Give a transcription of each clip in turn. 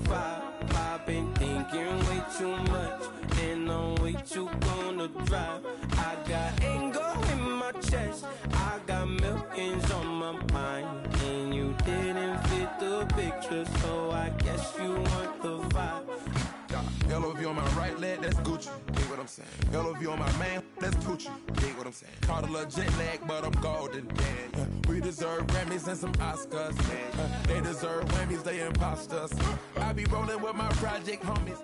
vibe. I've been thinking way too much, and I'm way too gonna drive. I got anger in my chest, I got millions on my mind, and you didn't fit the picture, so I guess you want the vibe. Hello, if you on my right leg, that's Gucci. Dig what I'm saying? Hello, if you on my man, that's Gucci. Dig what I'm saying? Caught a little jet lag, but I'm golden. Yeah. We deserve Grammys and some Oscars. They deserve whammies, they imposters. I be rolling with my project homies.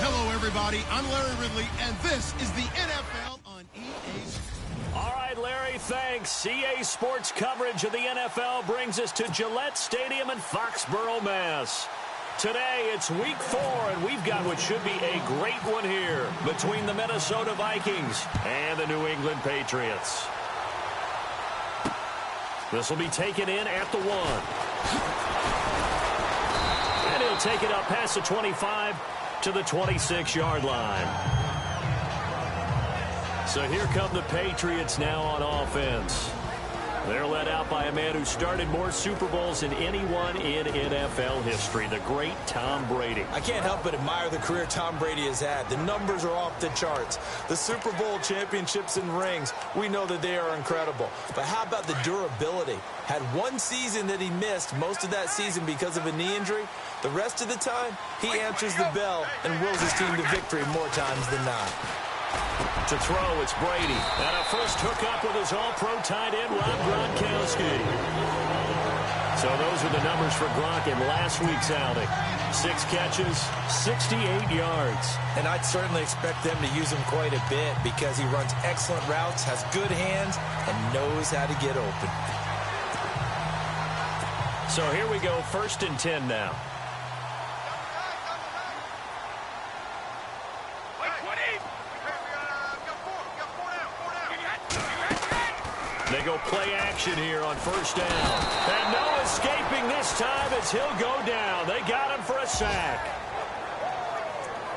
Hello, everybody. I'm Larry Ridley, and this is the NFL on EA Sports. All right, Larry, thanks. EA Sports coverage of the NFL brings us to Gillette Stadium in Foxborough, Mass. Today, it's Week 4, and we've got what should be a great one here between the Minnesota Vikings and the New England Patriots. This will be taken in at the 1. And he'll take it up past the 25 to the 26-yard line. So here come the Patriots now on offense. They're led out by a man who started more Super Bowls than anyone in NFL history, the great Tom Brady. I can't help but admire the career Tom Brady has had. The numbers are off the charts. The Super Bowl championships and rings, we know that they are incredible. But how about the durability? Had one season that he missed, most of that season because of a knee injury. The rest of the time, he answers the bell and wills his team to victory more times than not. To throw, it's Brady. And a first hookup with his all-pro tight end, Rob Gronkowski. So those are the numbers for Gronk in last week's outing. 6 catches, 68 yards. And I'd certainly expect them to use him quite a bit because he runs excellent routes, has good hands, and knows how to get open. So here we go, 1st and 10 now. They go play action here on 1st down. And no escaping this time as he'll go down. They got him for a sack.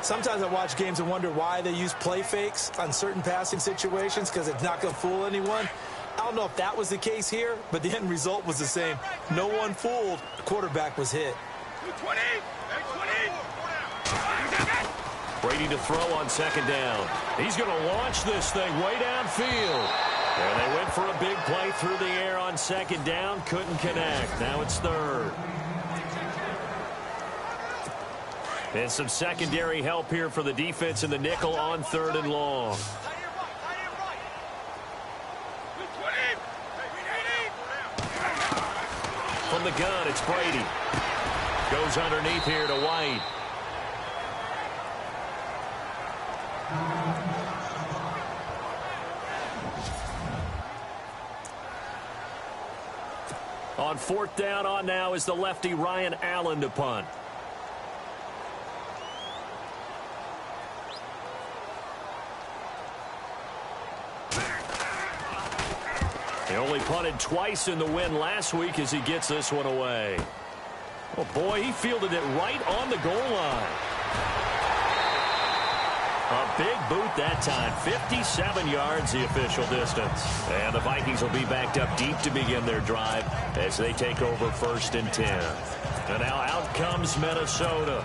Sometimes I watch games and wonder why they use play fakes on certain passing situations because it's not going to fool anyone. I don't know if that was the case here, but the end result was the same. No one fooled. The quarterback was hit. Brady to throw on 2nd down. He's going to launch this thing way downfield. And they went for a big play through the air on 2nd down. Couldn't connect. Now it's 3rd. And some secondary help here for the defense in the nickel on 3rd and long. From the gun, it's Brady. Goes underneath here to White. On 4th down on now is the lefty Ryan Allen to punt. He only punted twice in the win last week as he gets this one away. Oh boy, he fielded it right on the goal line. A big boot that time, 57 yards the official distance. And the Vikings will be backed up deep to begin their drive as they take over 1st and 10. And now out comes Minnesota.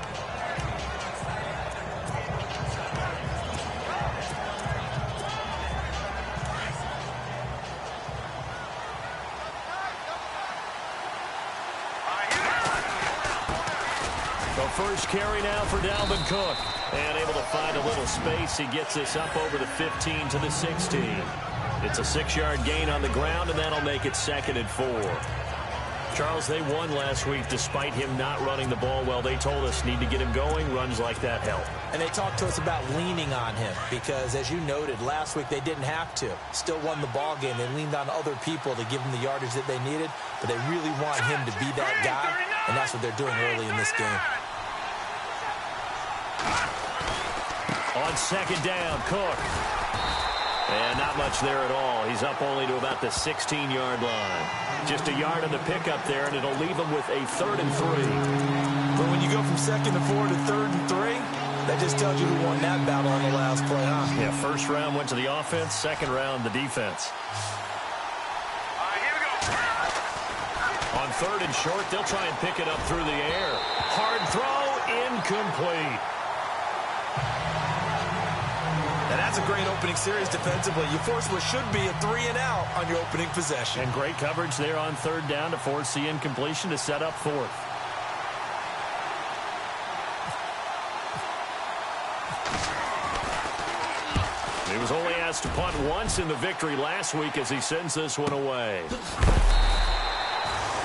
The first carry now for Dalvin Cook. And able to find a little space. He gets this up over the 15 to the 16. It's a 6-yard gain on the ground, and that'll make it 2nd and 4. Charles, they won last week despite him not running the ball well. They told us need to get him going. Runs like that help. And they talked to us about leaning on him because, as you noted, last week they didn't have to. Still won the ball game. They leaned on other people to give them the yardage that they needed, but they really want him to be that guy, and that's what they're doing early in this game. On 2nd down, Cook. And not much there at all. He's up only to about the 16-yard line. Just a yard on the pickup there, and it'll leave him with a 3rd and 3. But when you go from 2nd and 4 to 3rd and 3, that just tells you who won that battle on the last play, huh? Yeah, 1st round went to the offense, 2nd round the defense. 3rd and short. They'll try and pick it up through the air. Hard throw, incomplete. And that's a great opening series defensively. You force what should be a 3-and-out on your opening possession. And great coverage there on 3rd down to force the incompletion to set up 4th. He was only asked to punt once in the victory last week as he sends this one away.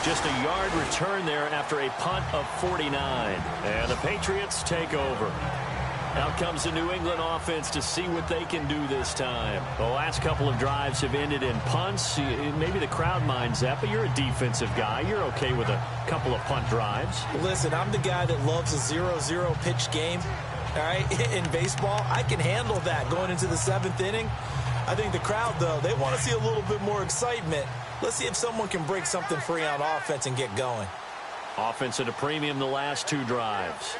Just a yard return there after a punt of 49. And the Patriots take over. Out comes the New England offense to see what they can do this time. The last couple of drives have ended in punts. Maybe the crowd minds that, but you're a defensive guy. You're okay with a couple of punt drives. Listen, I'm the guy that loves a 0-0 pitch game. All right, in baseball, I can handle that going into the 7th inning. I think the crowd, though, they want to see a little bit more excitement. Let's see if someone can break something free on offense and get going. Offense at a premium the last 2 drives.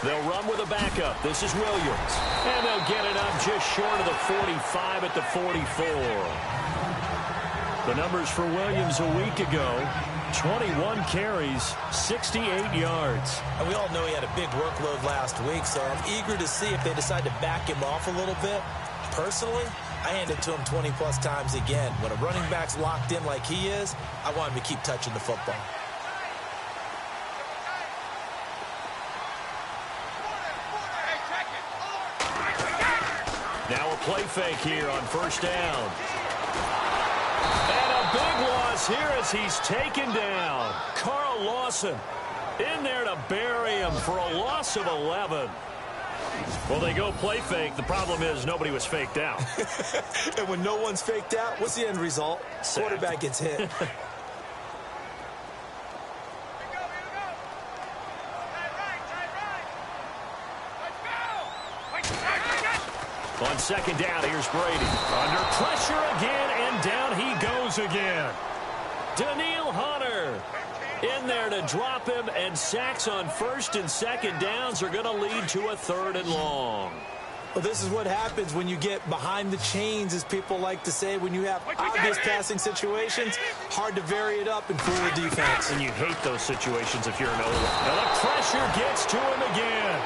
They'll run with a backup. This is Williams. And they'll get it up just short of the 45 at the 44. The numbers for Williams a week ago: 21 carries, 68 yards. And we all know he had a big workload last week, so I'm eager to see if they decide to back him off a little bit. Personally, I hand it to him 20-plus times again. When a running back's locked in like he is, I want him to keep touching the football. Now a play fake here on 1st down. And a big loss here as he's taken down. Carl Lawson in there to bury him for a loss of 11. Well, they go play fake. The problem is nobody was faked out. And when no one's faked out, what's the end result? Sacked. Quarterback gets hit. On 2nd down, here's Brady. Under pressure again, and down he goes again. Daniil Hunter in there to drop him, and sacks on 1st and 2nd downs are going to lead to a 3rd and long. Well, this is what happens when you get behind the chains, as people like to say. When you have obvious passing situations, hard to vary it up and fool the defense. And you hate those situations if you're an O-line. And the pressure gets to him again.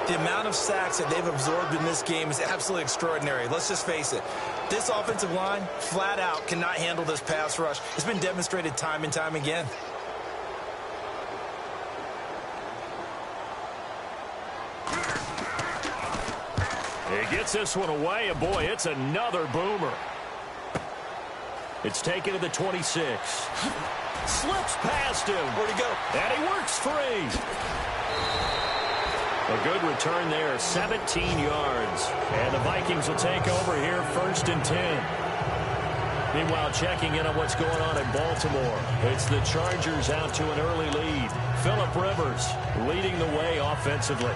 The amount of sacks that they've absorbed in this game is absolutely extraordinary. Let's just face it. This offensive line, flat out, cannot handle this pass rush. It's been demonstrated time and time again. He gets this one away, and boy, it's another boomer. It's taken to the 26. Slips past him. Where'd he go? And he works free. A good return there, 17 yards. And the Vikings will take over here, 1st and 10. Meanwhile, checking in on what's going on in Baltimore. It's the Chargers out to an early lead. Phillip Rivers leading the way offensively.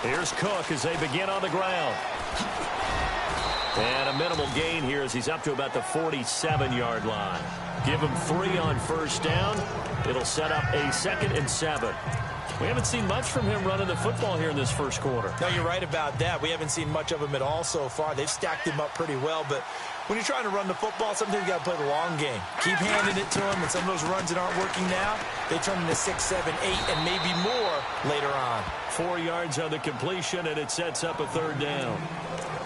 Here's Cook as they begin on the ground. And a minimal gain here as he's up to about the 47-yard line. Give him 3 on 1st down. It'll set up a 2nd and 7. We haven't seen much from him running the football here in this 1st quarter. No, you're right about that. We haven't seen much of him at all so far. They've stacked him up pretty well, but when you're trying to run the football, sometimes you got to play the long game. Keep handing it to him, and some of those runs that aren't working now, they turn into 6, 7, 8, and maybe more later on. 4 yards on the completion, and it sets up a 3rd down.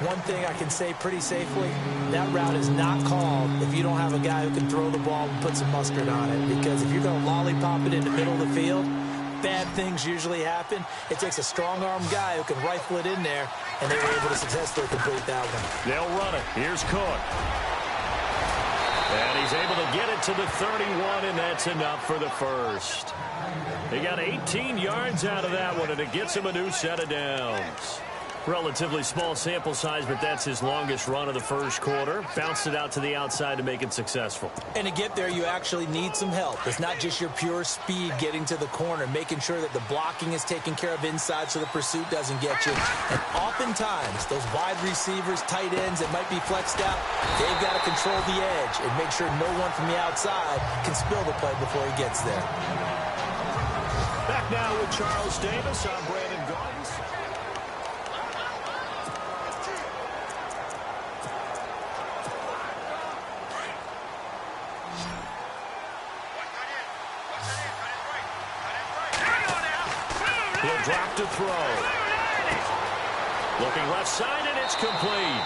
One thing I can say pretty safely, that route is not called if you don't have a guy who can throw the ball and put some mustard on it. Because if you're going to lollipop it in the middle of the field, bad things usually happen. It takes a strong-arm guy who can rifle it in there, and they were able to successfully complete that one. They'll run it. Here's Cook. And he's able to get it to the 31, and that's enough for the 1st. He got 18 yards out of that one, and it gets him a new set of downs. Relatively small sample size, but that's his longest run of the first quarter. Bounced it out to the outside to make it successful. And to get there, you actually need some help. It's not just your pure speed getting to the corner, making sure that the blocking is taken care of inside so the pursuit doesn't get you. And oftentimes, those wide receivers, tight ends that might be flexed out, they've got to control the edge and make sure no one from the outside can spill the play before he gets there. Back now with Charles Davis. I'm Brandon Gaudens. He'll drop to throw. Looking left side, and it's complete.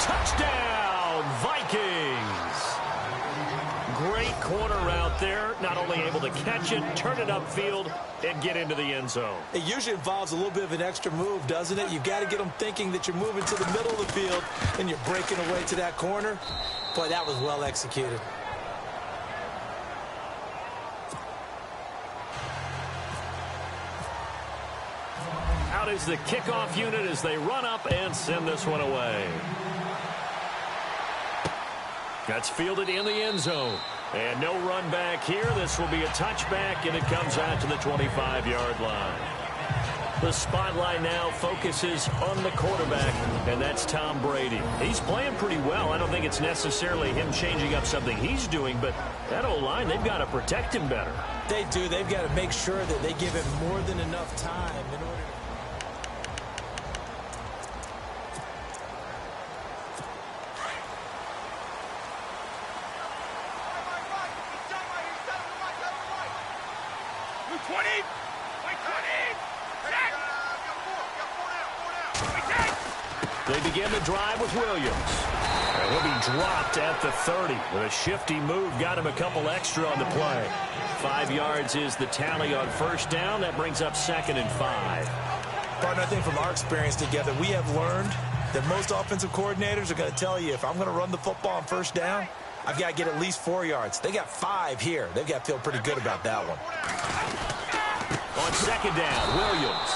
Touchdown, Vikings. Great corner out there. Not only able to catch it, turn it upfield, and get into the end zone. It usually involves a little bit of an extra move, doesn't it? You've got to get them thinking that you're moving to the middle of the field, and you're breaking away to that corner. Boy, that was well executed. Out is the kickoff unit as they run up and send this one away. That's fielded in the end zone. And no run back here. This will be a touchback, and it comes out to the 25-yard line. The spotlight now focuses on the quarterback, and that's Tom Brady. He's playing pretty well. I don't think it's necessarily him changing up something he's doing, but that O-line, they've got to protect him better. They do. They've got to make sure that they give him more than enough time in order to... They begin the drive with Williams. And he'll be dropped at the 30. With a shifty move, got him a couple extra on the play. 5 yards is the tally on first down. That brings up 2nd and 5. Partner, I think from our experience together, we have learned that most offensive coordinators are going to tell you, if I'm going to run the football on first down, I've got to get at least 4 yards. They got 5 here. They've got to feel pretty good about that one. On 2nd down, Williams.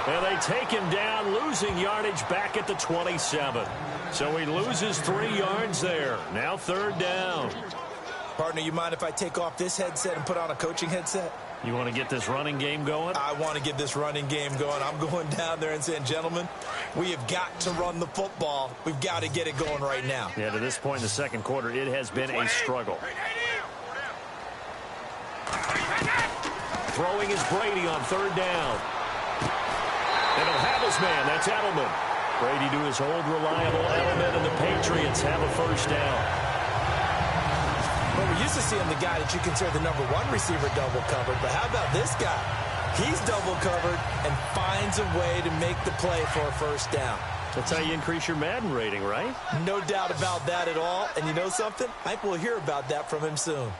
And they take him down, losing yardage back at the 27. So he loses 3 yards there. Now 3rd down. Partner, you mind if I take off this headset and put on a coaching headset? You want to get this running game going? I want to get this running game going. I'm going down there and saying, gentlemen, we have got to run the football. We've got to get it going right now. Yeah, to this point in the second quarter, it has been a struggle. Throwing is Brady on 3rd down. And he'll have his man. That's Edelman. Brady to his old reliable element, and the Patriots have a first down. Well, we're used to seeing the guy that you consider the #1 receiver double covered, but how about this guy? He's double covered and finds a way to make the play for a first down. That's how you increase your Madden rating, right? No doubt about that at all. And you know something? I think we'll hear about that from him soon.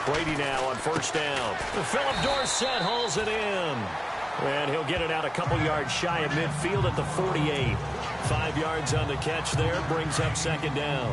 Brady now on first down. Philip Dorsett hauls it in. And he'll get it out a couple yards shy of midfield at the 48. 5 yards on the catch there. Brings up 2nd down.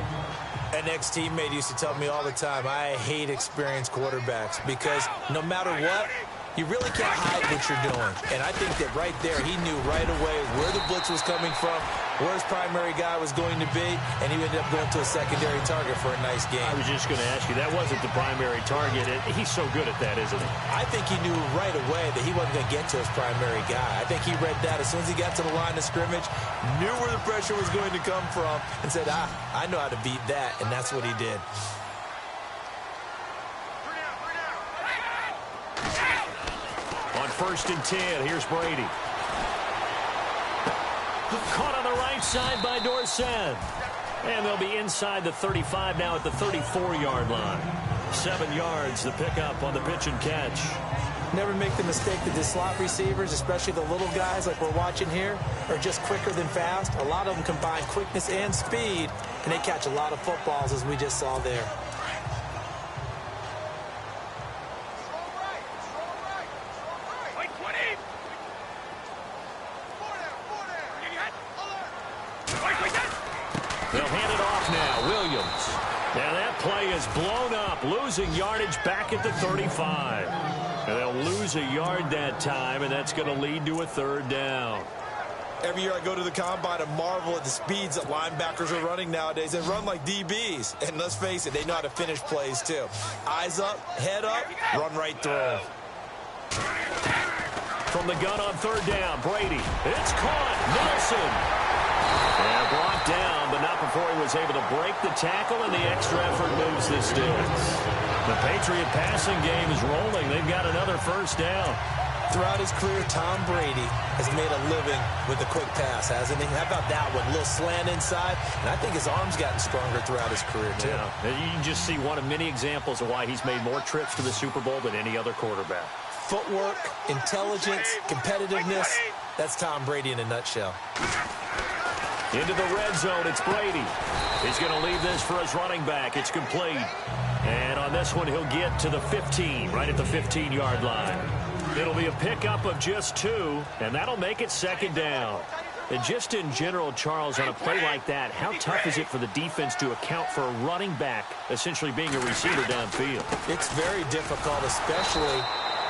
An ex-teammate used to tell me all the time, I hate experienced quarterbacks because no matter what, you really can't hide what you're doing. And I think that right there, he knew right away where the blitz was coming from, where his primary guy was going to be, and he ended up going to a secondary target for a nice game. I was just going to ask you, that wasn't the primary target. He's so good at that, isn't he? I think he knew right away that he wasn't going to get to his primary guy. I think he read that as soon as he got to the line of scrimmage, knew where the pressure was going to come from, and said, I know how to beat that, and that's what he did. On 1st and 10, here's Brady. Caught on the right side by Dorsett. And they'll be inside the 35 now at the 34-yard line. 7 yards, the pickup on the pitch and catch. Never make the mistake that the slot receivers, especially the little guys like we're watching here, are just quicker than fast. A lot of them combine quickness and speed, and they catch a lot of footballs, as we just saw there. They'll hand it off now. Williams. And that play is blown up, losing yardage back at the 35. And they'll lose a yard that time, and that's going to lead to a third down. Every year I go to the combine and marvel at the speeds that linebackers are running nowadays. They run like DBs. And let's face it, they know how to finish plays too. Eyes up, head up, run right through. From the gun on third down, Brady. It's caught. Nelson. And brought down, but not before he was able to break the tackle, and the extra effort moves the sticks. The Patriot passing game is rolling. They've got another first down. Throughout his career, Tom Brady has made a living with the quick pass, hasn't he? How about that one? A little slant inside, and I think his arm's gotten stronger throughout his career, too. Yeah. You can just see one of many examples of why he's made more trips to the Super Bowl than any other quarterback. Footwork, intelligence, competitiveness, that's Tom Brady in a nutshell. Into the red zone, it's Brady. He's going to leave this for his running back. It's complete. And on this one, he'll get to the 15, right at the 15-yard line. It'll be a pickup of just 2, and that'll make it second down. And just in general, Charles, on a play like that, how tough is it for the defense to account for a running back essentially being a receiver downfield? It's very difficult, especially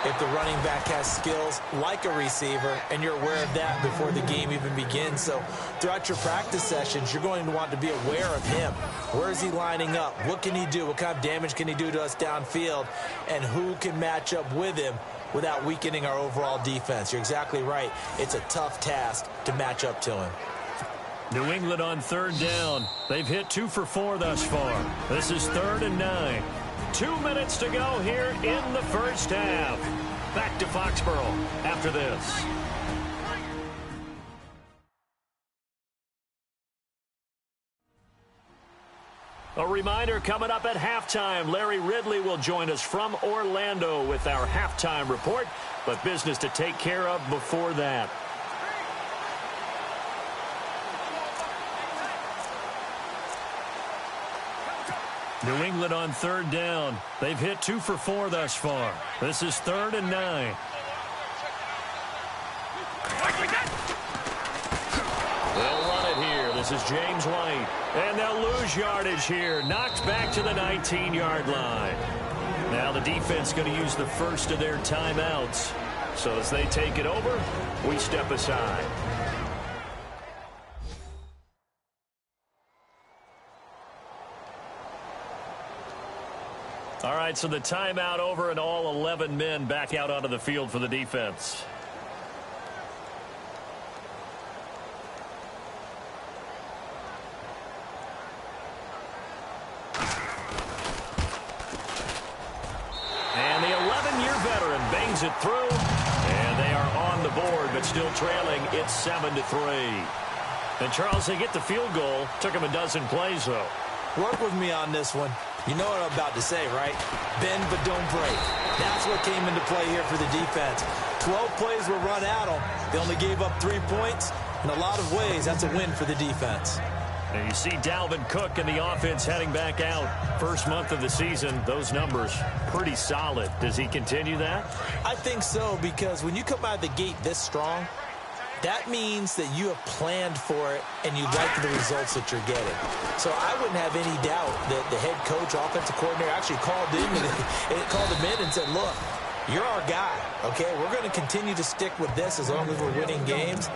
if the running back has skills like a receiver, and you're aware of that before the game even begins. So throughout your practice sessions, you're going to want to be aware of him. Where is he lining up? What can he do? What kind of damage can he do to us downfield? And who can match up with him without weakening our overall defense? You're exactly right. It's a tough task to match up to him. New England on third down. They've hit 2 for 4 thus far. This is 3rd and 9. 2 minutes to go here in the first half. Back to Foxborough after this. A reminder, coming up at halftime, Larry Ridley will join us from Orlando with our halftime report, but business to take care of before that. New England on third down. They've hit 2 for 4 thus far. This is 3rd and 9. They'll run it here. This is James White. And they'll lose yardage here. Knocked back to the 19-yard line. Now the defense going to use the first of their timeouts. So as they take it over, we step aside. All right, so the timeout over and all 11 men back out onto the field for the defense. And the 11-year veteran bangs it through, and they are on the board, but still trailing. It's 7-3. And Charles, they get the field goal. Took them a dozen plays, though. Work with me on this one. You know what I'm about to say, right? Bend but don't break. That's what came into play here for the defense. 12 plays were run at them. They only gave up 3 points. In a lot of ways, that's a win for the defense. And you see Dalvin Cook and the offense heading back out. First month of the season, those numbers pretty solid. Does he continue that? I think so, because when you come out of the gate this strong, that means that you have planned for it and you like the results that you're getting. So I wouldn't have any doubt that the head coach, offensive coordinator actually called him in and said, look, you're our guy, okay? We're going to continue to stick with this as long as we're winning games.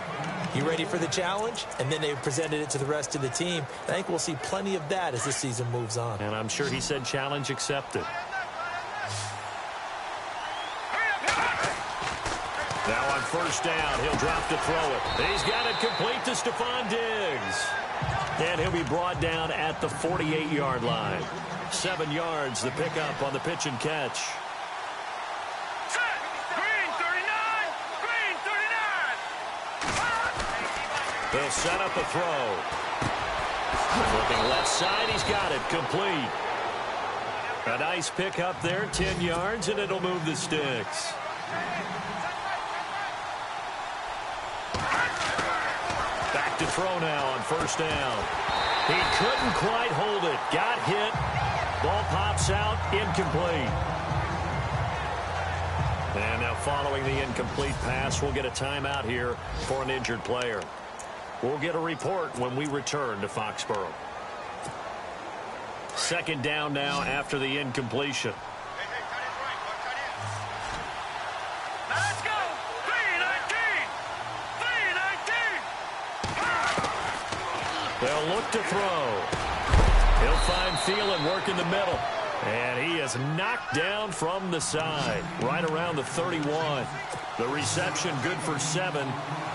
You ready for the challenge? And then they presented it to the rest of the team. I think we'll see plenty of that as this season moves on. And I'm sure he said challenge accepted. Now on first down, he'll drop to throw it. He's got it complete to Stephon Diggs. And he'll be brought down at the 48-yard line. 7 yards, the pickup on the pitch and catch. They'll set up a throw. Flipping left side, he's got it complete. A nice pickup there, 10 yards, and it'll move the sticks. Back to throw now on first down. He couldn't quite hold it. Got hit. Ball pops out, incomplete. And now following the incomplete pass, we'll get a timeout here for an injured player. We'll get a report when we return to Foxborough. Second down now after the incompletion. look to throw. He'll find Thielen working the middle. And he is knocked down from the side, right around the 31. The reception good for 7.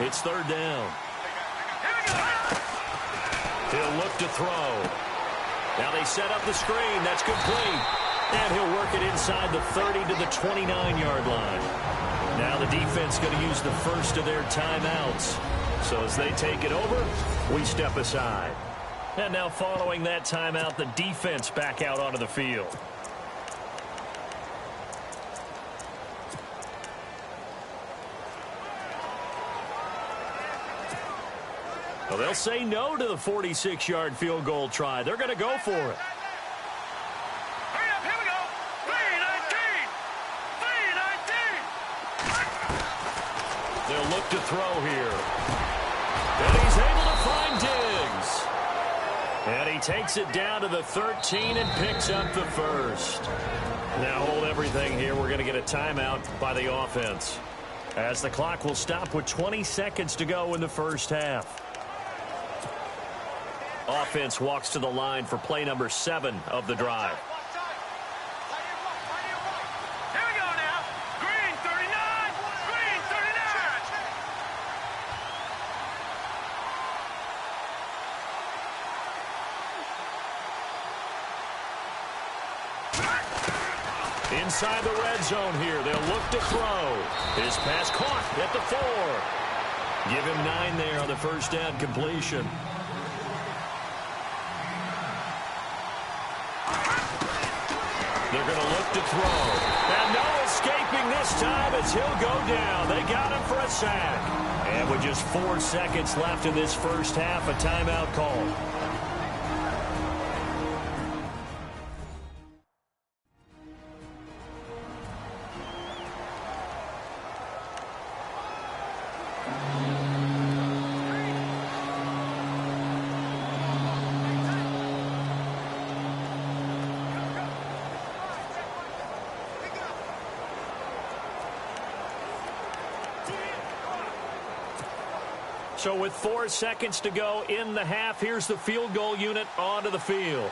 It's third down. He'll look to throw. Now they set up the screen. That's complete. And he'll work it inside the 30 to the 29-yard line. Now the defense going to use the first of their timeouts. So as they take it over, we step aside. And now following that timeout, the defense back out onto the field. Well, they'll say no to the 46-yard field goal try. They're going to go for it. Hurry up, here we go. 3-19. They'll look to throw here. And he's able to find Diggs. And he takes it down to the 13 and picks up the first. Now hold everything here. We're going to get a timeout by the offense, as the clock will stop with 20 seconds to go in the first half. Offense walks to the line for play number 7 of the drive. Here we go now. Green 39. Green 39. Inside the red zone here. They'll look to throw. His pass caught at the 4. Give him 9 there on the first down completion. They're going to look to throw. And no escaping this time as he'll go down. They got him for a sack. And with just 4 seconds left in this first half, a timeout call. So with 4 seconds to go in the half, here's the field goal unit onto the field.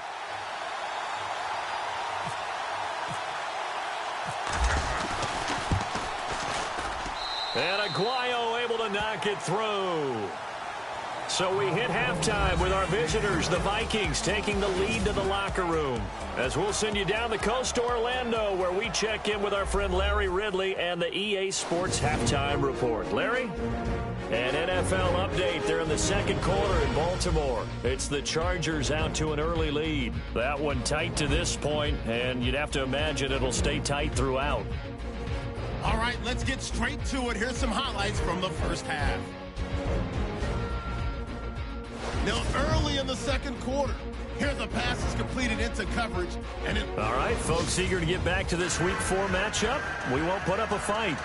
And Aguayo able to knock it through. So we hit halftime with our visitors, the Vikings, taking the lead to the locker room. As we'll send you down the coast to Orlando, where we check in with our friend Larry Ridley and the EA Sports Halftime Report. Larry? An NFL update. They're in the second quarter in Baltimore. It's the Chargers out to an early lead. That one tight to this point, and you'd have to imagine it'll stay tight throughout. All right, let's get straight to it. Here's some highlights from the first half. Now, early in the second quarter, here the pass is completed into coverage. And all right, folks, eager to get back to this Week 4 matchup. We won't put up a fight.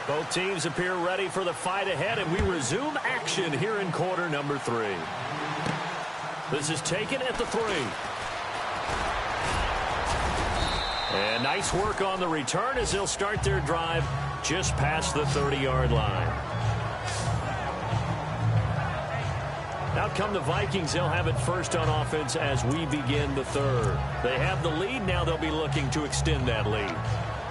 Both teams appear ready for the fight ahead, and we resume action here in quarter number 3. This is taken at the 3. And nice work on the return as they'll start their drive just past the 30-yard line. Out come the Vikings. They'll have it first on offense as we begin the third. They have the lead. Now they'll be looking to extend that lead.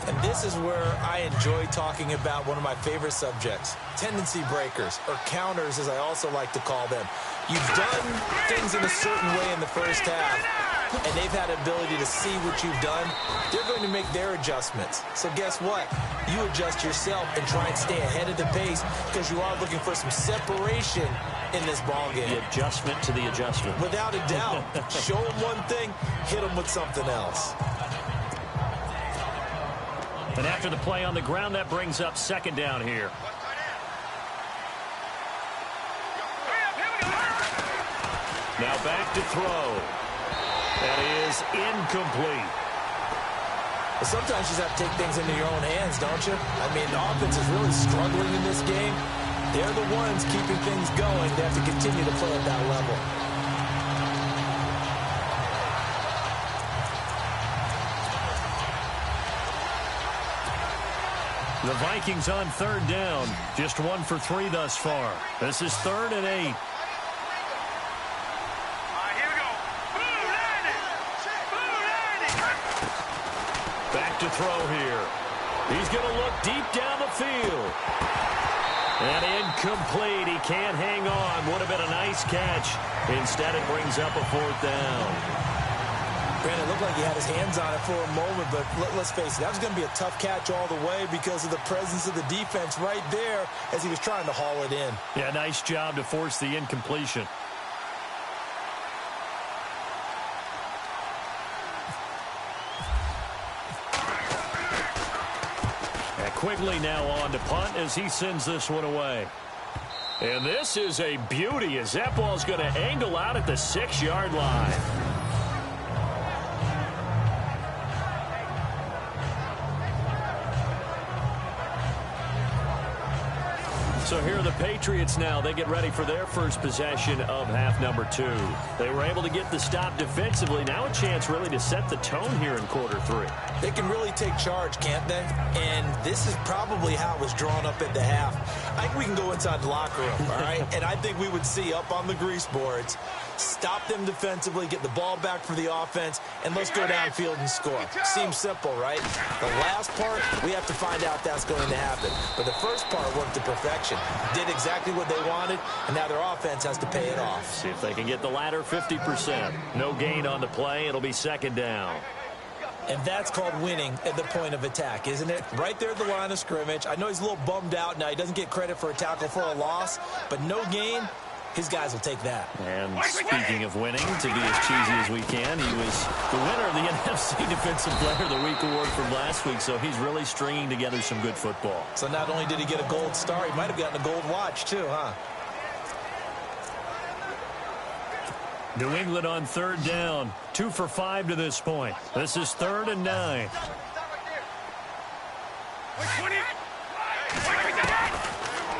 And this is where I enjoy talking about one of my favorite subjects, tendency breakers, or counters as I also like to call them. You've done things in a certain way in the first half, and they've had the ability to see what you've done. They're going to make their adjustments. So guess what? You adjust yourself and try and stay ahead of the pace because you are looking for some separation in this ball game. The adjustment to the adjustment. Without a doubt. Show them one thing, hit them with something else. And after the play on the ground, that brings up second down here. Now back to throw. That is incomplete. But sometimes you just have to take things into your own hands, don't you? I mean, the offense is really struggling in this game. They're the ones keeping things going. They have to continue to play at that level. The Vikings on third down. Just 1 for 3 thus far. This is 3rd and 8. Back to throw here. He's going to look deep down the field. And incomplete. He can't hang on. Would have been a nice catch. Instead, it brings up a 4th down. Brandon, it looked like he had his hands on it for a moment, but let's face it, that was going to be a tough catch all the way because of the presence of the defense right there as he was trying to haul it in. Yeah, nice job to force the incompletion. Quigley now on to punt as he sends this one away. And this is a beauty as that ball's going to angle out at the 6-yard line. So here are the Patriots now. They get ready for their first possession of half number 2. They were able to get the stop defensively. Now a chance really to set the tone here in quarter 3. They can really take charge, can't they? And this is probably how it was drawn up at the half. I think we can go inside the locker room, all right? And I think we would see up on the grease boards, stop them defensively, get the ball back for the offense, and let's go downfield and score. Seems simple, right? The last part, we have to find out that's going to happen. But the first part worked to perfection. Did exactly what they wanted, and now their offense has to pay it off. See if they can get the latter 50%. No gain on the play. It'll be 2nd down. And that's called winning at the point of attack, isn't it? Right there at the line of scrimmage. I know he's a little bummed out now. He doesn't get credit for a tackle for a loss, but no gain, his guys will take that. And speaking of winning, to be as cheesy as we can, he was the winner of the NFC Defensive Player of the Week award from last week, so he's really stringing together some good football. So not only did he get a gold star, he might have gotten a gold watch too, huh? New England on 3rd down. 2 for 5 to this point. This is 3rd and 9.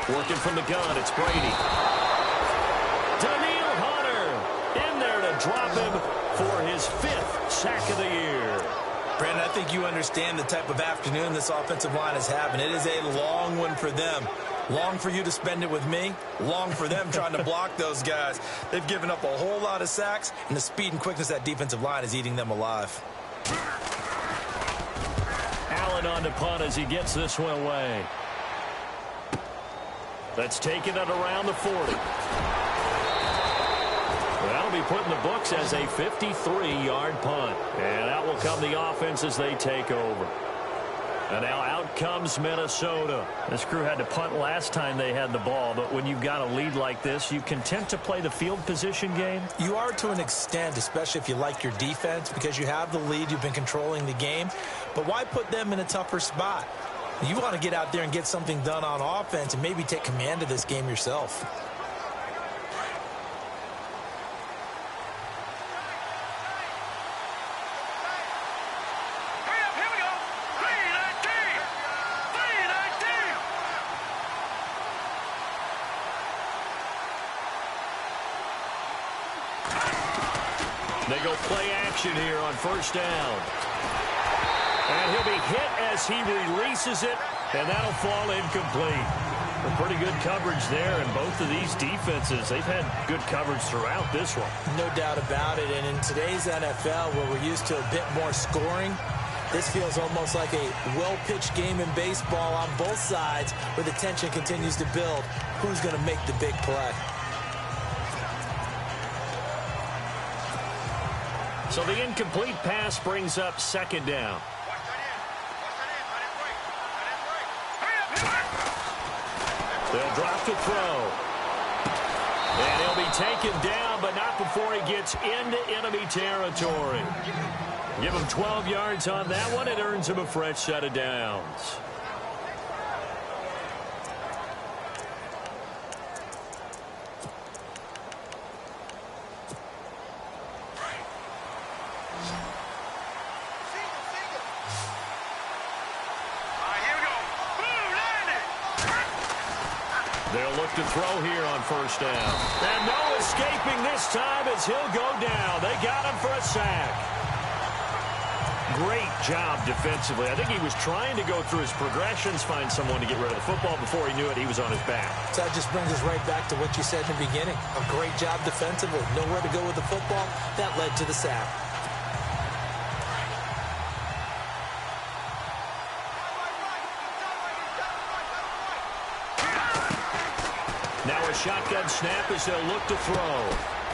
Working from the gun, it's Brady. Daniil Hunter in there to drop him for his 5th sack of the year. Brandon, I think you understand the type of afternoon this offensive line is having. It is a long one for them. Long for you to spend it with me. Long for them trying to block those guys. They've given up a whole lot of sacks, and the speed and quickness of that defensive line is eating them alive. Allen on to punt as he gets this one away. That's taking it around the 40. That'll be put in the books as a 53-yard punt. And out will come the offense as they take over. And now out comes Minnesota. This crew had to punt last time they had the ball, but when you've got a lead like this, you content to play the field position game? You are to an extent, especially if you like your defense, because you have the lead, you've been controlling the game. But why put them in a tougher spot? You want to get out there and get something done on offense and maybe take command of this game yourself. They go play action here on 1st down. And he'll be hit as he releases it, and that'll fall incomplete. A pretty good coverage there, and both of these defenses, they've had good coverage throughout this one. No doubt about it, and in today's NFL, where we're used to a bit more scoring, this feels almost like a well-pitched game in baseball on both sides, where the tension continues to build. Who's going to make the big play? So the incomplete pass brings up 2nd down. They'll drop to throw. And he'll be taken down, but not before he gets into enemy territory. Give him 12 yards on that one. It earns him a fresh set of downs. They'll look to throw here on 1st down. And no escaping this time as he'll go down. They got him for a sack. great job defensively. I think he was trying to go through his progressions, find someone to get rid of the football. Before he knew it, he was on his back. So that just brings us right back to what you said in the beginning. A great job defensively. Nowhere to go with the football. That led to the sack. Now a shotgun snap as they'll look to throw.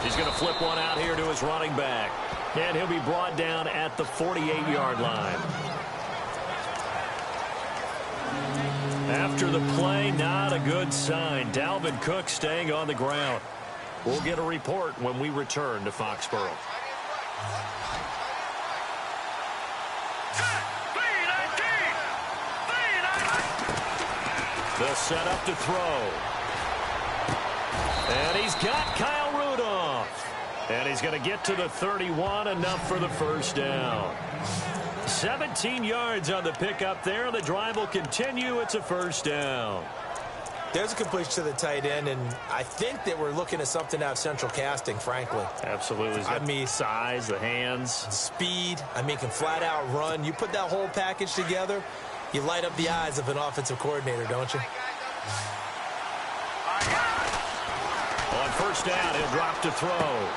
He's going to flip one out here to his running back. And he'll be brought down at the 48-yard line. After the play, not a good sign. Dalvin Cook staying on the ground. We'll get a report when we return to Foxborough. The setup to throw. And he's got Kyle Rudolph. And he's going to get to the 31, enough for the first down. 17 yards on the pickup there. The drive will continue. It's a first down. There's a completion to the tight end, and I think that we're looking at something out of Central Casting, frankly. Absolutely. I mean, size, the hands. Speed. I mean, can flat out run. You put that whole package together, you light up the eyes of an offensive coordinator, don't you? On first down, he'll drop to throw.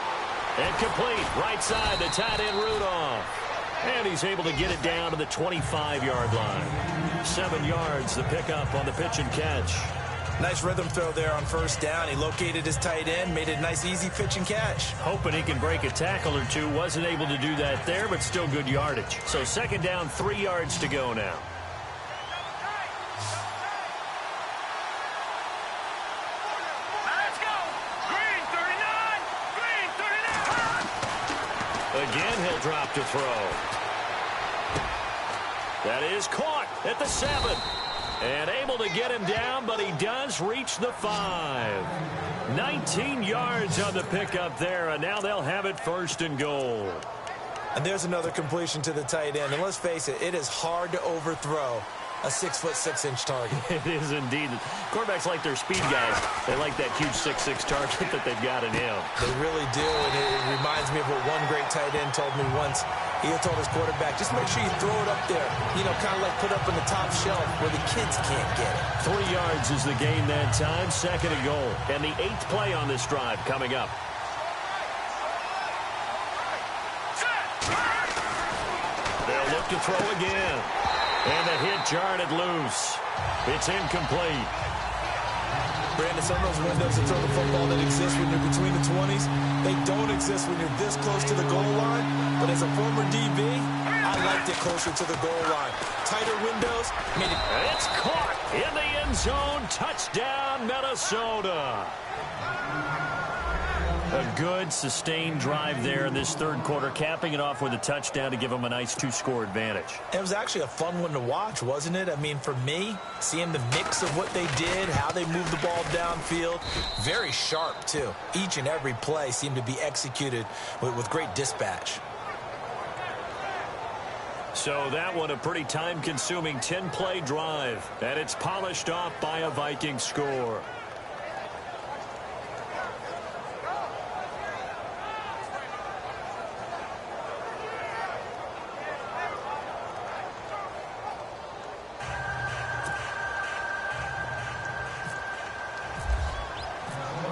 And complete. Right side, the tight end Rudolph. And he's able to get it down to the 25-yard line. 7 yards, the pickup on the pitch and catch. Nice rhythm throw there on first down. He located his tight end, made it a nice, easy pitch and catch. Hoping he can break a tackle or two. Wasn't able to do that there, but still good yardage. So second down, 3 yards to go now. Again, he'll drop to throw. That is caught at the 7. And able to get him down, but he does reach the 5. 19 yards on the pickup there, and now they'll have it first and goal. And there's another completion to the tight end. And let's face it, it is hard to overthrow a 6'6" target. It is indeed. Quarterbacks like their speed guys. They like that huge 6'6" target that they've got in him. They really do, and it reminds me of what one great tight end told me once. He told his quarterback, just make sure you throw it up there. You know, kind of like put up on the top shelf where the kids can't get it. 3 yards is the gain that time. Second and goal. And the 8th play on this drive coming up. They'll look to throw again. And the hit jarred it loose. It's incomplete. Brandon, some of those windows to throw the football that exist when you're between the 20s, they don't exist when you're this close to the goal line. But as a former DB, I liked it closer to the goal line. Tighter windows made it. It's caught in the end zone. Touchdown, Minnesota. A good, sustained drive there in this third quarter, capping it off with a touchdown to give them a nice 2-score advantage. It was actually a fun one to watch, wasn't it? I mean, for me, seeing the mix of what they did, how they moved the ball downfield, very sharp, too. Each and every play seemed to be executed with great dispatch. So that one, a pretty time-consuming 10-play drive, and it's polished off by a Viking score.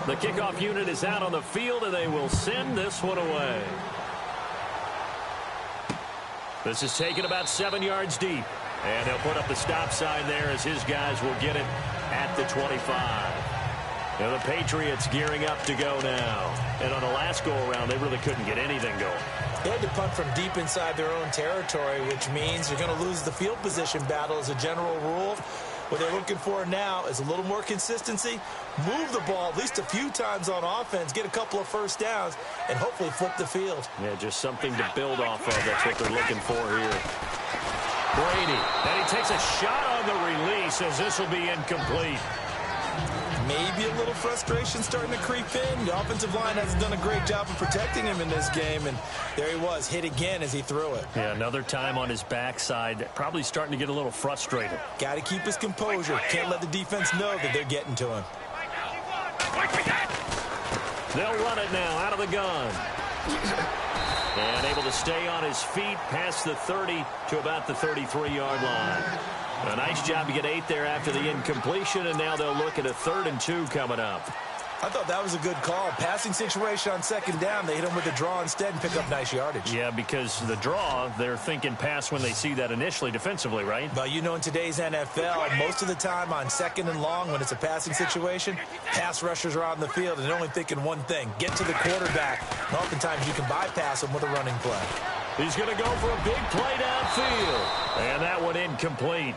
The kickoff unit is out on the field, and they will send this one away. This is taken about 7 yards deep. And he'll put up the stop sign there as his guys will get it at the 25. Now the Patriots gearing up to go now. And on the last go-around, they really couldn't get anything going. They had to punt from deep inside their own territory, which means you're going to lose the field position battle as a general rule. What they're looking for now is a little more consistency, move the ball at least a few times on offense, get a couple of first downs, and hopefully flip the field. Yeah, just something to build off of. That's what they're looking for here. Brady, and he takes a shot on the release as this will be incomplete. Maybe a little frustration starting to creep in. The offensive line hasn't done a great job of protecting him in this game, and there he was, hit again as he threw it. Yeah, another time on his backside, probably starting to get a little frustrated. Got to keep his composure. Can't let the defense know that they're getting to him. They'll run it now out of the gun. And able to stay on his feet past the 30 to about the 33-yard line. A nice job to get 8 there after the incompletion, and now they'll look at a 3rd and 2 coming up. I thought that was a good call. Passing situation on 2nd down. They hit him with the draw instead and pick up nice yardage. Yeah, because the draw, they're thinking pass when they see that initially defensively, right? But you know, in today's NFL, most of the time on 2nd and long, when it's a passing situation, pass rushers are on the field and they're only thinking one thing, get to the quarterback. And oftentimes you can bypass them with a running play. He's going to go for a big play downfield. And that one incomplete.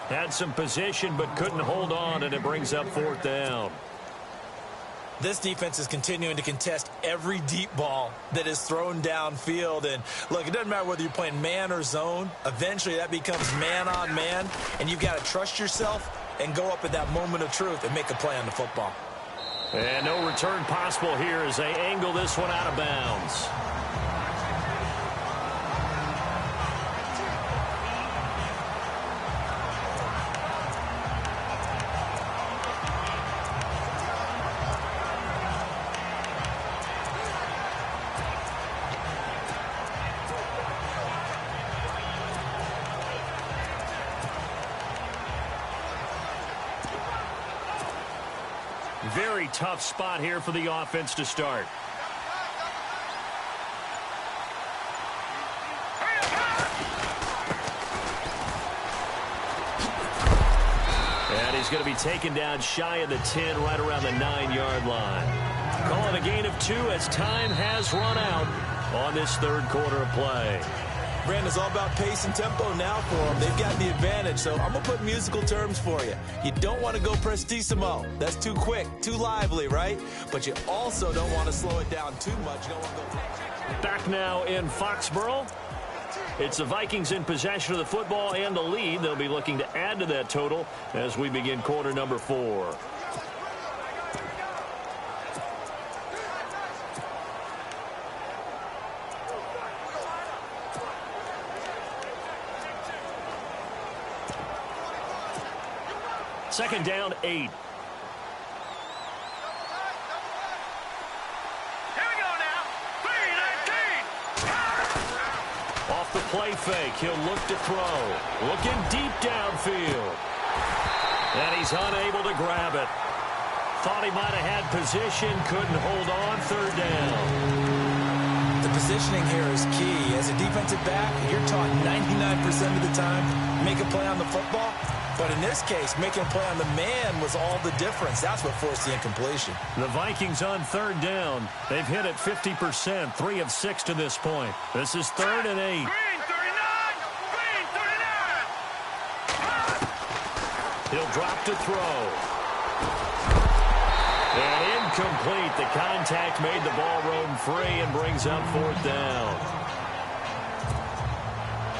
Had some position but couldn't hold on, and it brings up 4th down. This defense is continuing to contest every deep ball that is thrown downfield. And, look, it doesn't matter whether you're playing man or zone. Eventually, that becomes man on man. And you've got to trust yourself and go up at that moment of truth and make a play on the football. And no return possible here as they angle this one out of bounds. Very tough spot here for the offense to start. And he's going to be taken down shy of the 10, right around the 9-yard line. Calling a gain of 2 as time has run out on this 3rd quarter of play. Brandon, it's all about pace and tempo now for them. They've got the advantage, so I'm going to put musical terms for you. You don't want to go prestissimo. That's too quick, too lively, right? But you also don't want to slow it down too much. You don't want to go... Back now in Foxborough. It's the Vikings in possession of the football and the lead. They'll be looking to add to that total as we begin quarter number 4. Second down, 8. Here we go now. 3-19. Off the play fake, he'll look to throw. Looking deep downfield. And he's unable to grab it. Thought he might have had position, couldn't hold on. 3rd down. The positioning here is key. As a defensive back, you're taught 99% of the time, make a play on the football. But in this case, making a play on the man was all the difference. That's what forced the incompletion. The Vikings on 3rd down. They've hit it 50%, 3 of 6 to this point. This is 3rd and 8. Green 39. Green 39. He'll drop to throw. And incomplete. The contact made the ball roam free and brings up 4th down.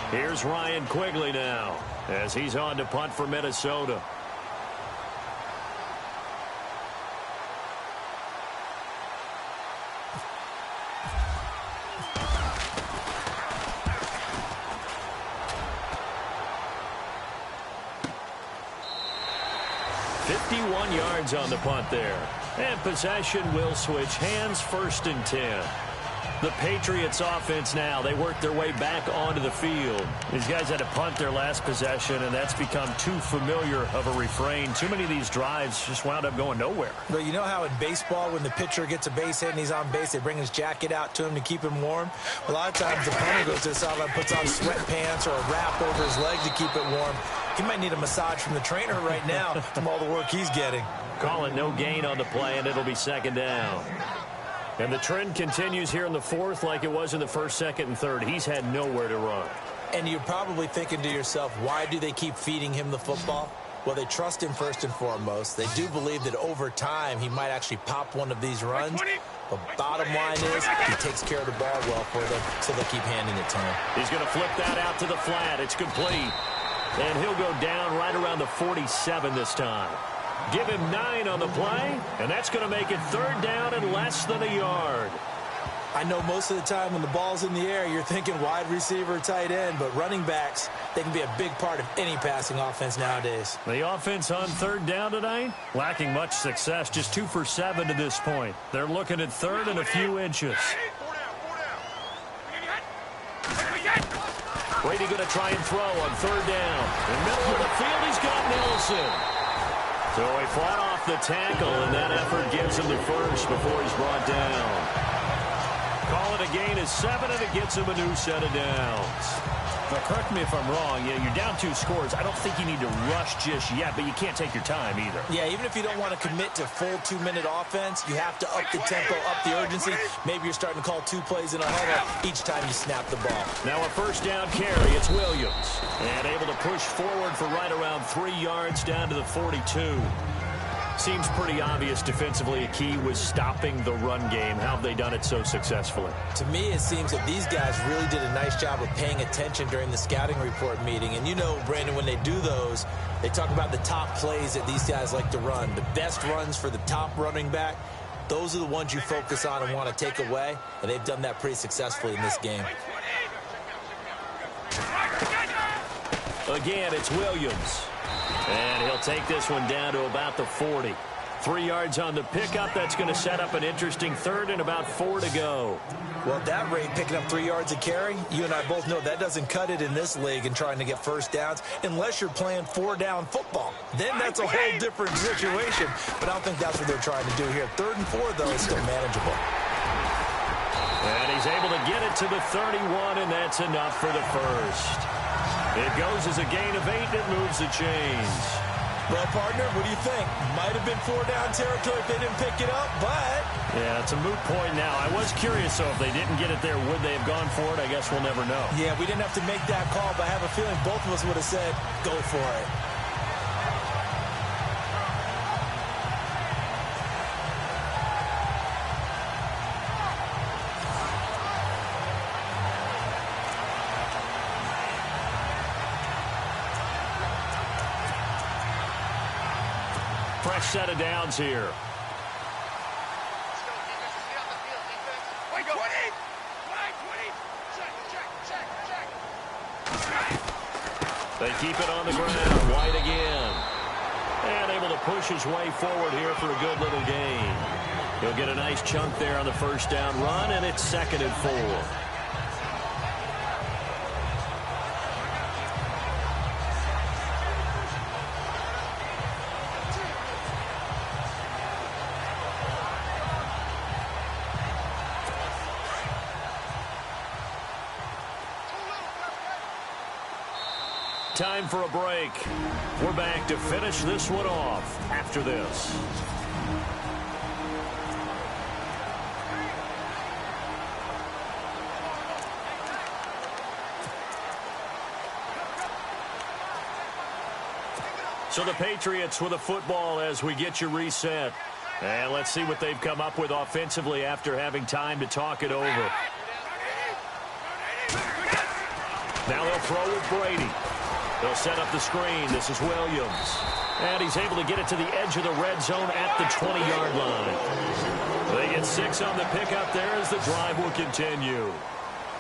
Here's Ryan Quigley now as he's on to punt for Minnesota. .51 yards on the punt there. And possession will switch hands, 1st and 10. The Patriots offense now, they work their way back onto the field. These guys had to punt their last possession, and that's become too familiar of a refrain. Too many of these drives just wound up going nowhere. But you know how in baseball, when the pitcher gets a base hit and he's on base, they bring his jacket out to him to keep him warm? A lot of times the punter goes to the sideline, puts on sweatpants or a wrap over his leg to keep it warm. He might need a massage from the trainer right now from all the work he's getting. Call it no gain on the play, and it'll be 2nd down. And the trend continues here in the 4th like it was in the 1st, 2nd, and 3rd. He's had nowhere to run. And you're probably thinking to yourself, why do they keep feeding him the football? Well, they trust him first and foremost. They do believe that over time he might actually pop one of these runs. But bottom line is he takes care of the ball well for them, so they'll keep handing it to him. He's going to flip that out to the flat. It's complete. And he'll go down right around the 47 this time. Give him 9 on the play, and that's going to make it 3rd down and less than a yard. I know most of the time when the ball's in the air, you're thinking wide receiver, tight end, but running backs, they can be a big part of any passing offense nowadays. The offense on 3rd down tonight, lacking much success, just 2 for 7 to this point. They're looking at 3rd and a few inches. Brady going to try and throw on third down. In the middle of the field, he's got Nelson. So he fought off the tackle, and that effort gives him the first before he's brought down. Call it a gain of 7, and it gets him a new set of downs. Now, correct me if I'm wrong. Yeah, you're down 2 scores. I don't think you need to rush just yet, but you can't take your time either. Yeah, even if you don't want to commit to full 2-minute offense, you have to up the tempo, up the urgency. Maybe you're starting to call 2 plays in a huddle each time you snap the ball. Now a first down carry. It's Williams. And able to push forward for right around 3 yards down to the 42. Seems pretty obvious defensively a key was stopping the run game. How have they done it so successfully? To me, it seems that these guys really did a nice job of paying attention during the scouting report meeting. And you know, Brandon, when they do those, they talk about the top plays that these guys like to run. The best runs for the top running back, those are the ones you focus on and want to take away. And they've done that pretty successfully in this game. Again, it's Williams. And he'll take this one down to about the 40. 3 yards on the pickup. That's going to set up an interesting third and about 4 to go. Well, at that rate, picking up 3 yards a carry, you and I both know that doesn't cut it in this league and trying to get first downs unless you're playing 4-down football. Then that's a whole different situation. But I don't think that's what they're trying to do here. 3rd and 4, though, is still manageable. And he's able to get it to the 31, and that's enough for the first. It goes as a gain of 8, and it moves the chains. Well, partner, what do you think? Might have been 4-down territory if they didn't pick it up, but... Yeah, it's a moot point now. I was curious, though, if they didn't get it there, would they have gone for it? I guess we'll never know. Yeah, we didn't have to make that call, but I have a feeling both of us would have said, go for it. Fresh set of downs here. They keep it on the ground. White again. And able to push his way forward here for a good little gain. He'll get a nice chunk there on the first down run, and it's 2nd and 4. Time for a break. We're back to finish this one off after this. So the Patriots with a football as we get you reset. And let's see what they've come up with offensively after having time to talk it over. Now they'll throw with Brady. They'll set up the screen. This is Williams. And he's able to get it to the edge of the red zone at the 20-yard line. They get 6 on the pickup there as the drive will continue.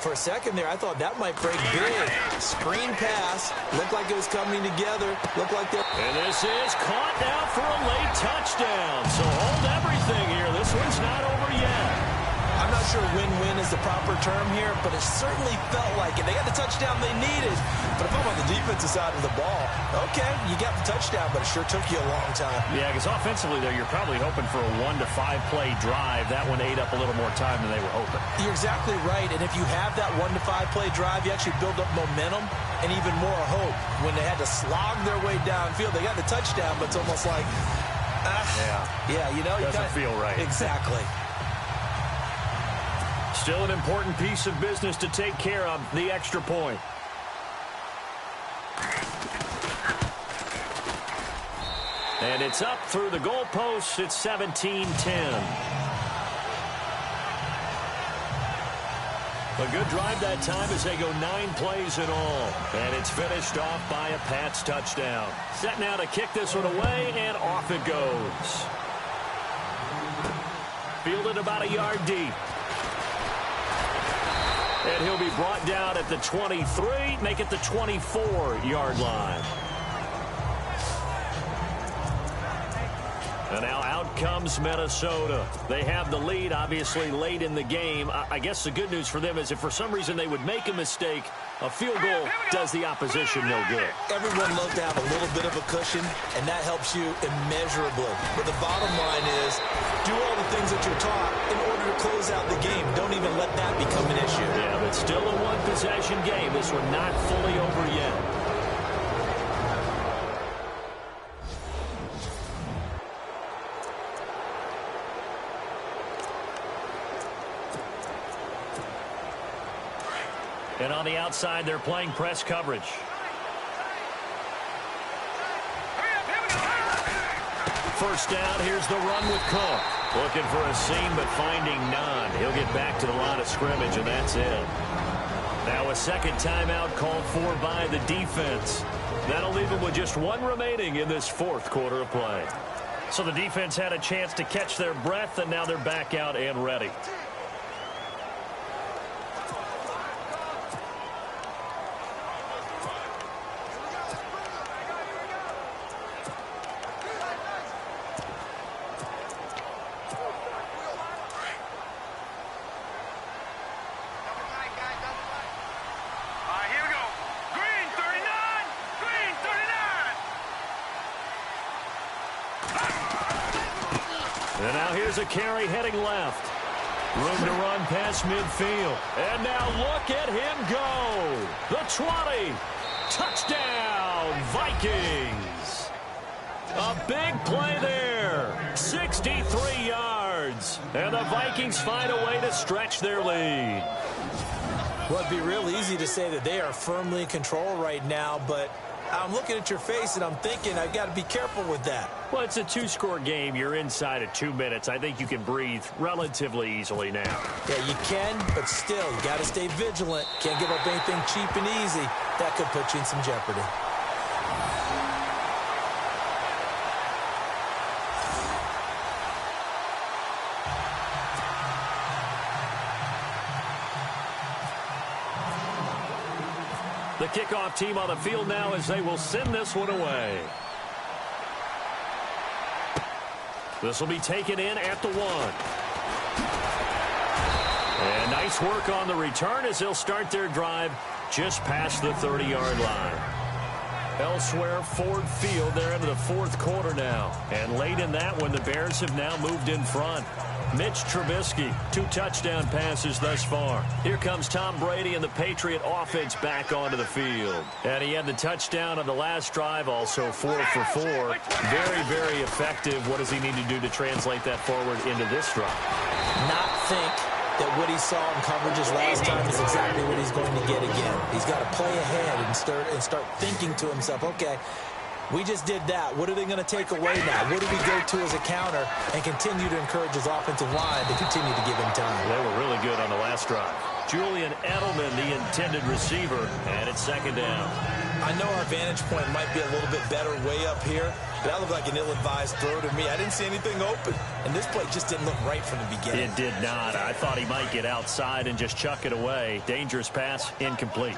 For a second there, I thought that might break big. Screen pass. Looked like it was coming together. Looked like that. And this is caught now for a late touchdown. So hold everything here. This one's not over yet. I'm not sure win-win is the proper term here, but it certainly felt like it. They got the touchdown they needed. But if I'm on the defensive side of the ball, okay, you got the touchdown, but it sure took you a long time. Yeah, because offensively, though, you're probably hoping for a 1 to 5 play drive. That one ate up a little more time than they were hoping. You're exactly right, and if you have that 1 to 5 play drive, you actually build up momentum and even more hope. When they had to slog their way downfield, they got the touchdown, but it's almost like, yeah, you know, doesn't feel right. Exactly. Still an important piece of business to take care of, the extra point. And it's up through the goalposts. It's 17-10. A good drive that time as they go 9 plays in all. And it's finished off by a Pats touchdown. Set now to kick this one away, and off it goes. Fielded about a yard deep. And he'll be brought down at the 23, make it the 24-yard line. And now out comes Minnesota. They have the lead, obviously, late in the game. I guess the good news for them is if for some reason they would make a mistake, A field goal does the opposition no good. Everyone loves to have a little bit of a cushion, and that helps you immeasurably. But the bottom line is, do all the things that you're taught in order to close out the game. Don't even let that become an issue. Yeah, but still a one-possession game. This one not fully over yet. And on the outside, they're playing press coverage. First down, here's the run with Cook. Looking for a seam, but finding none. He'll get back to the line of scrimmage, and that's it. Now a second timeout called for by the defense. That'll leave them with just one remaining in this fourth quarter of play. So the defense had a chance to catch their breath, and now they're back out and ready. And now here's a carry heading left. Room to run past midfield. And now look at him go. The 20. Touchdown, Vikings. A big play there. 63 yards. And the Vikings find a way to stretch their lead. Well, it'd be real easy to say that they are firmly in control right now, but I'm looking at your face and I'm thinking I've got to be careful with that. Well, it's a two-score game. You're inside of 2 minutes. I think you can breathe relatively easily now. Yeah, you can, but still, you got to stay vigilant. Can't give up anything cheap and easy. That could put you in some jeopardy. The kickoff team on the field now as they will send this one away. This will be taken in at the 1. And nice work on the return as they'll start their drive just past the 30-yard line. Elsewhere, Ford Field, they're into the fourth quarter now. And late in that one, the Bears have now moved in front. Mitch Trubisky, 2 touchdown passes thus far. Here comes Tom Brady and the Patriot offense back onto the field. And he had the touchdown on the last drive, also 4 for 4. Very, very effective. What does he need to do to translate that forward into this drive? Not think that what he saw in coverages last time is exactly what he's going to get again. He's got to play ahead and start thinking to himself, okay, we just did that. What are they going to take away now? What do we go to as a counter? And continue to encourage his offensive line to continue to give him time. They were really good on the last drive. Julian Edelman, the intended receiver, and it's second down. I know our vantage point might be a little bit better way up here, but that looked like an ill-advised throw to me. I didn't see anything open, and this play just didn't look right from the beginning. It did not. I thought he might get outside and just chuck it away. Dangerous pass, incomplete.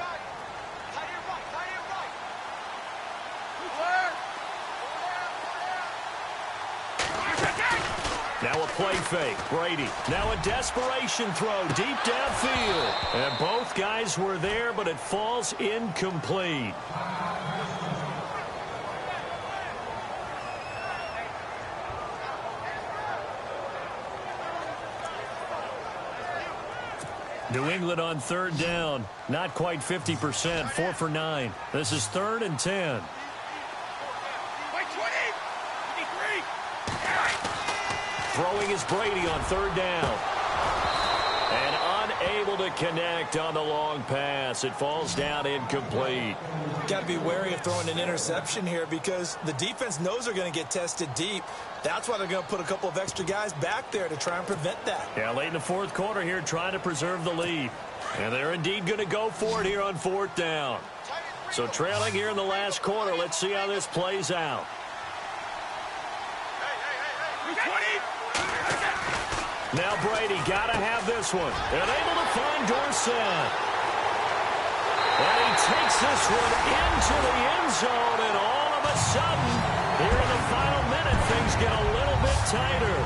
Now a play fake. Brady. Now a desperation throw deep downfield. And both guys were there, but it falls incomplete. New England on third down. Not quite 50%. 4 for 9. This is 3rd and 10. Throwing is Brady on third down. And unable to connect on the long pass. It falls down incomplete. Got to be wary of throwing an interception here because the defense knows they're going to get tested deep. That's why they're going to put a couple of extra guys back there to try and prevent that. Yeah, late in the fourth quarter here trying to preserve the lead. And they're indeed going to go for it here on 4th down. So trailing here in the last quarter. Let's see how this plays out. Now Brady got to have this one. And able to find Dorsett. And he takes this one into the end zone. And all of a sudden, here in the final minute, things get a little bit tighter.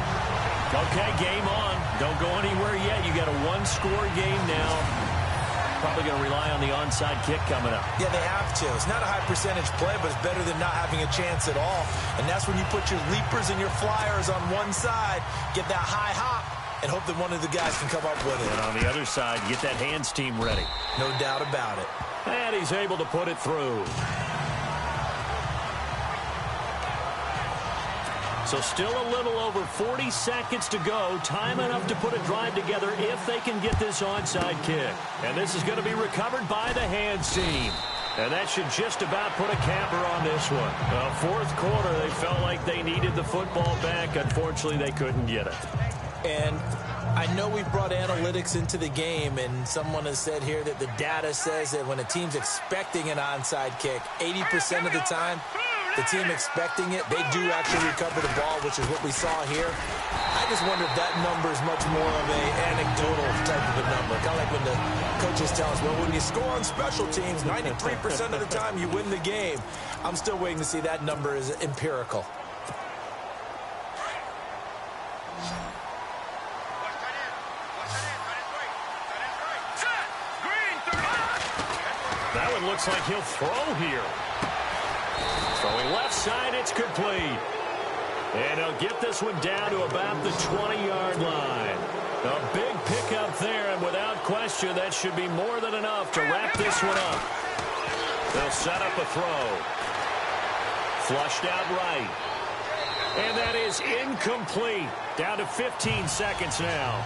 Okay, game on. Don't go anywhere yet. You got a one-score game now. probably going to rely on the onside kick coming up. Yeah, they have to. It's not a high percentage play, but it's better than not having a chance at all. And that's when you put your leapers and your flyers on one side, get that high hop, and hope that one of the guys can come up with it. And on the other side, get that hands team ready. No doubt about it. And he's able to put it through. So still a little over 40 seconds to go. Time enough to put a drive together if they can get this onside kick. And this is going to be recovered by the hands team. And that should just about put a capper on this one. Well, fourth quarter, they felt like they needed the football back. Unfortunately, they couldn't get it. And I know we brought analytics into the game, and someone has said here that the data says that when a team's expecting an onside kick, 80% of the time, the team expecting it, they do actually recover the ball, which is what we saw here. I just wonder if that number is much more of an anecdotal type of a number. Kind of like when the coaches tell us, well, when you score on special teams, 93% of the time you win the game. I'm still waiting to see that number is empirical. That one looks like he'll throw here. Throwing left side, it's complete. And he'll get this one down to about the 20-yard line. A big pickup there, and without question, that should be more than enough to wrap this one up. They'll set up a throw. Flushed out right. And that is incomplete. Down to 15 seconds now.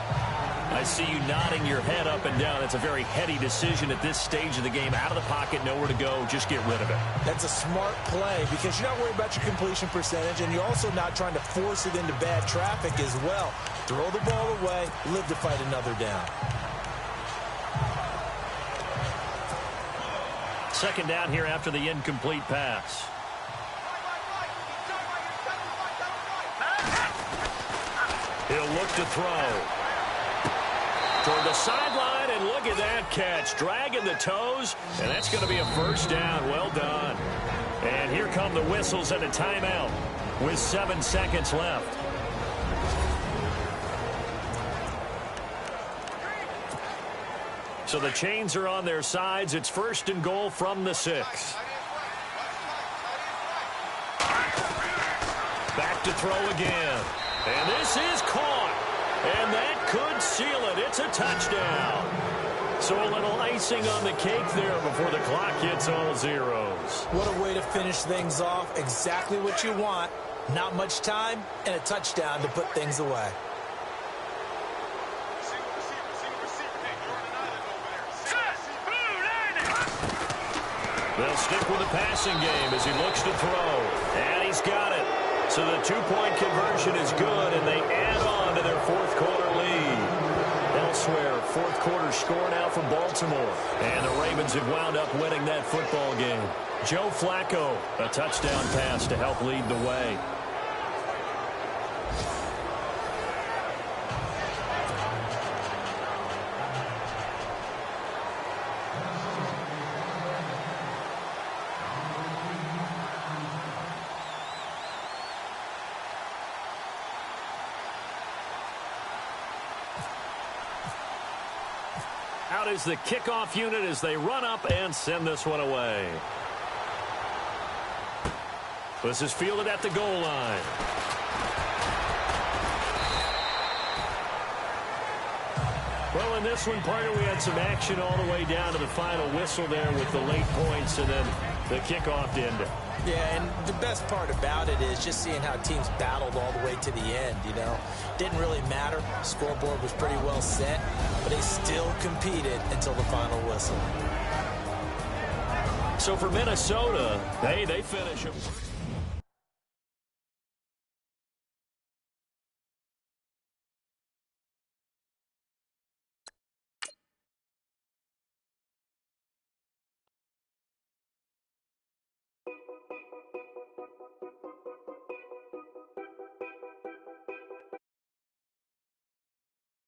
I see you nodding your head up and down. It's a very heady decision at this stage of the game. Out of the pocket, nowhere to go. Just get rid of it. That's a smart play because you're not worried about your completion percentage, and you're also not trying to force it into bad traffic as well. Throw the ball away, live to fight another down. Second down here after the incomplete pass. He'll look to throw. Toward the sideline, and look at that catch. Dragging the toes, and that's going to be a first down. Well done. And here come the whistles and a timeout with 7 seconds left. So the chains are on their sides. It's first and goal from the 6. Back to throw again. And this is caught. And that could seal it. It's a touchdown. So a little icing on the cake there before the clock hits all zeros. What a way to finish things off. Exactly what you want. Not much time and a touchdown to put things away. They'll stick with the passing game as he looks to throw. And he's got it. So the two-point conversion is good, and they add on to their fourth quarter lead. Elsewhere, fourth quarter score now for Baltimore. And the Ravens have wound up winning that football game. Joe Flacco, a touchdown pass to help lead the way. Out is the kickoff unit as they run up and send this one away. This is fielded at the goal line. Well, in this one, partner, we had some action all the way down to the final whistle there with the late points and then the kickoff to end it. Yeah, and the best part about it is just seeing how teams battled all the way to the end, you know. Didn't really matter. Scoreboard was pretty well set, but they still competed until the final whistle. So for Minnesota, hey, they finish them.